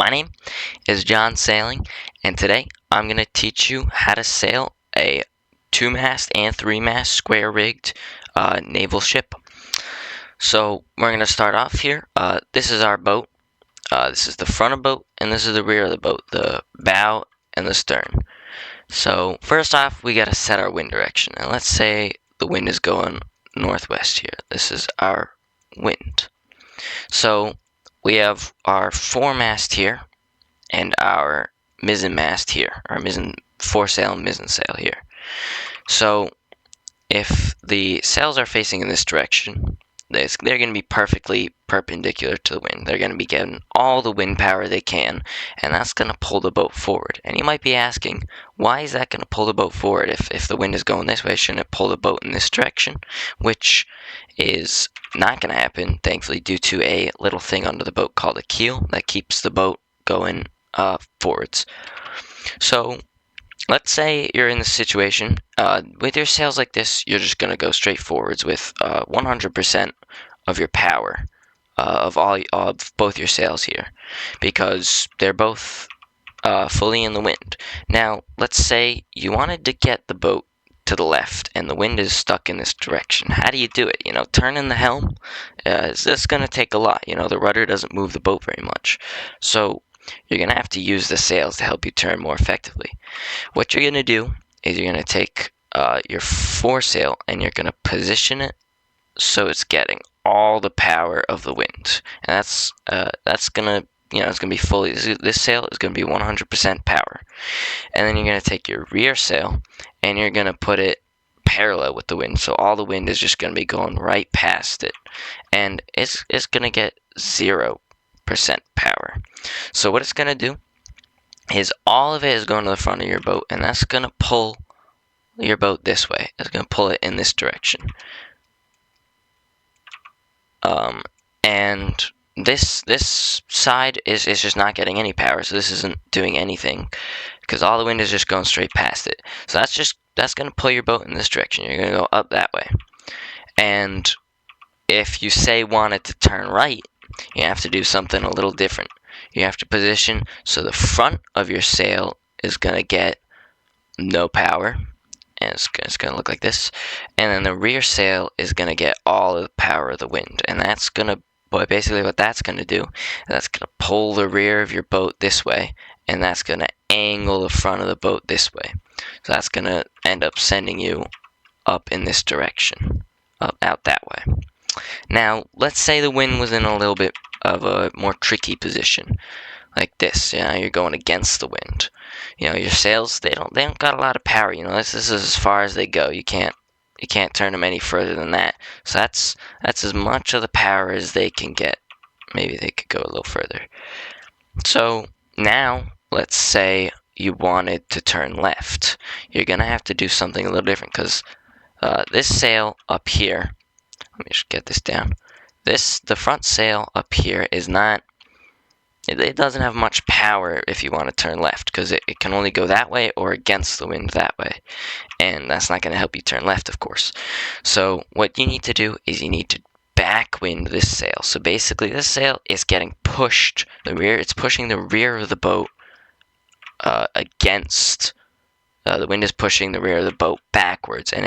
My name is John Sailing, and today I'm going to teach you how to sail a 2-mast and 3-mast square-rigged naval ship. So we're going to start off here. This is our boat. This is the front of the boat, and this is the rear of the boat, the bow and the stern. So first off, we got to set our wind direction. And let's say the wind is going northwest here. This is our wind. So we have our foremast here and our mizzen mast here, our mizzen foresail and mizzen sail here. So if the sails are facing in this direction, they're going to be perfectly perpendicular to the wind. They're going to be getting all the wind power they can, and that's going to pull the boat forward. And you might be asking, why is that going to pull the boat forward? If the wind is going this way, shouldn't it pull the boat in this direction? Which is not going to happen, thankfully, due to a little thing under the boat called a keel that keeps the boat going forwards. So let's say you're in this situation with your sails like this. You're just going to go straight forwards with 100% of your power of both your sails here, because they're both fully in the wind. Now let's say you wanted to get the boat to the left and the wind is stuck in this direction. How do you do it? Turning the helm is just going to take a lot. The rudder doesn't move the boat very much, so you're going to have to use the sails to help you turn more effectively. What you're going to do is you're going to take your foresail and you're going to position it so it's getting all the power of the wind. And that's going to, it's going to be fully, this sail is going to be 100% power. And then you're going to take your rear sail and you're going to put it parallel with the wind. So all the wind is just going to be going right past it. And it's going to get 0% power. So what it's going to do is all of it is going to the front of your boat, and that's going to pull your boat this way. It's going to pull it in this direction. And this side is just not getting any power, so this isn't doing anything because all the wind is just going straight past it. So that's going to pull your boat in this direction. You're going to go up that way. And if you want it to turn right, you have to do something a little different. You have to position so the front of your sail is going to get no power, and it's going to look like this, and then the rear sail is going to get all of the power of the wind. And that's going to, basically what that's going to do, that's going to pull the rear of your boat this way, and that's going to angle the front of the boat this way. So that's going to end up sending you up in this direction, out that way. Now let's say the wind was in a little bit of a more tricky position, like this. You're going against the wind. Your sails, they don't got a lot of power. This is as far as they go. You can't turn them any further than that. So that's as much of the power as they can get. Maybe they could go a little further. So now let's say you wanted to turn left. You're gonna have to do something a little different, because this sail up here, let me just get this down. The front sail up here is not, it doesn't have much power if you want to turn left, because it can only go that way or against the wind that way. And that's not going to help you turn left, of course. So what you need to do is you need to backwind this sail. So basically this sail is getting pushed, it's pushing the rear of the boat against, the wind is pushing the rear of the boat backwards, and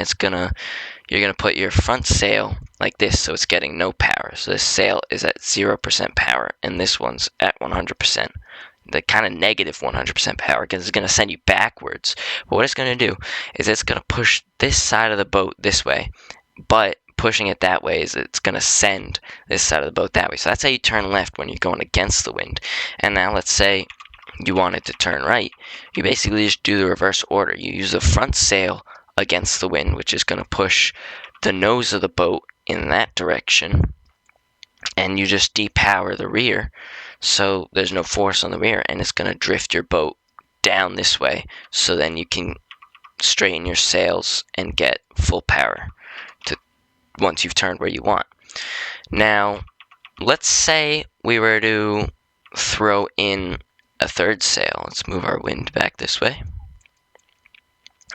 you're gonna put your front sail like this, so it's getting no power. So this sail is at 0% power, and this one's at 100%. The kind of negative 100% power, because it's gonna send you backwards. But what it's gonna do is it's gonna push this side of the boat this way, but pushing it that way is it's gonna send this side of the boat that way. So that's how you turn left when you're going against the wind. And now let's say you want it to turn right. You basically just do the reverse order. You use the front sail against the wind, which is going to push the nose of the boat in that direction, and you just depower the rear, so there's no force on the rear, and it's going to drift your boat down this way, so then you can straighten your sails and get full power once you've turned where you want. Now let's say we were to throw in a third sail. Let's move our wind back this way.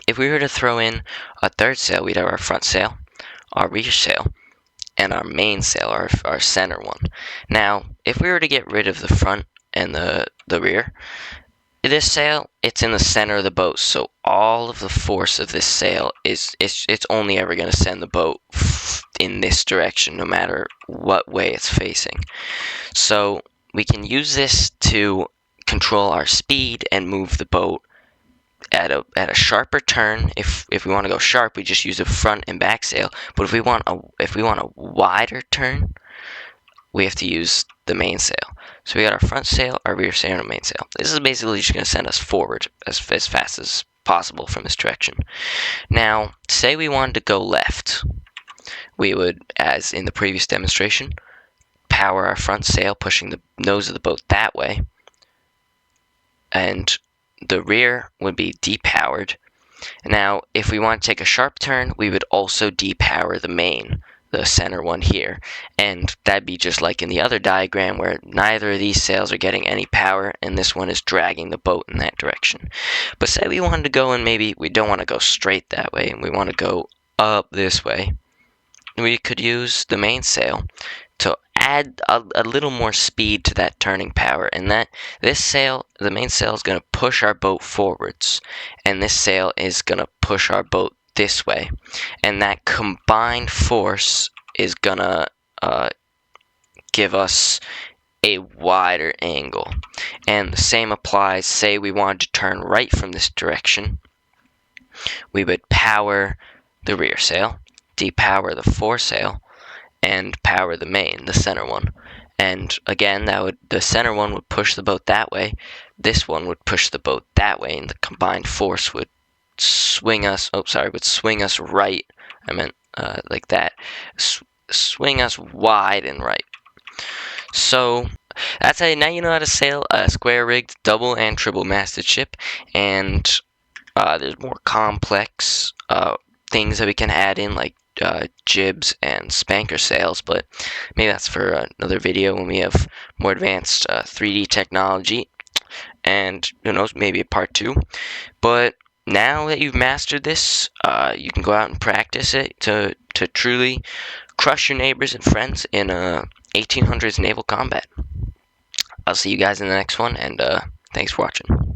If we were to throw in a third sail, we'd have our front sail, our rear sail, and our main sail, our center one. Now, if we were to get rid of the front and the the rear. This sail, it's in the center of the boat, so all of the force of this sail it's only ever going to send the boat in this direction, no matter what way it's facing. So we can use this to control our speed and move the boat at a sharper turn. If we want to go sharp, we just use a front and back sail. But if we want a wider turn, we have to use the mainsail. So we got our front sail, our rear sail, and our mainsail. This is basically just going to send us forward as fast as possible from this direction. Now, say we wanted to go left. We would, as in the previous demonstration, power our front sail, pushing the nose of the boat that way. And the rear would be depowered. Now, if we want to take a sharp turn, we would also depower the main, the center one here, and that'd be just like in the other diagram where neither of these sails are getting any power and this one is dragging the boat in that direction. But say we wanted to go, and maybe we don't want to go straight that way and we want to go up this way, we could use the mainsail to add a little more speed to that turning power, and that this sail, the mainsail, is going to push our boat forwards, and this sail is going to push our boat this way, and that combined force is going to give us a wider angle. And the same applies, say we wanted to turn right from this direction, we would power the rear sail, depower the foresail, and power the main, the center one. And again, the center one would push the boat that way, this one would push the boat that way, and the combined force would swing us right. I meant like that. Swing us wide and right. So that's how now you know how to sail a square rigged double and triple masted ship, and there's more complex things that we can add in, like jibs and spanker sails, but maybe that's for another video when we have more advanced 3D technology, and who knows, maybe a part 2. But now that you've mastered this, you can go out and practice it to truly crush your neighbors and friends in 1800s naval combat. I'll see you guys in the next one, and thanks for watching.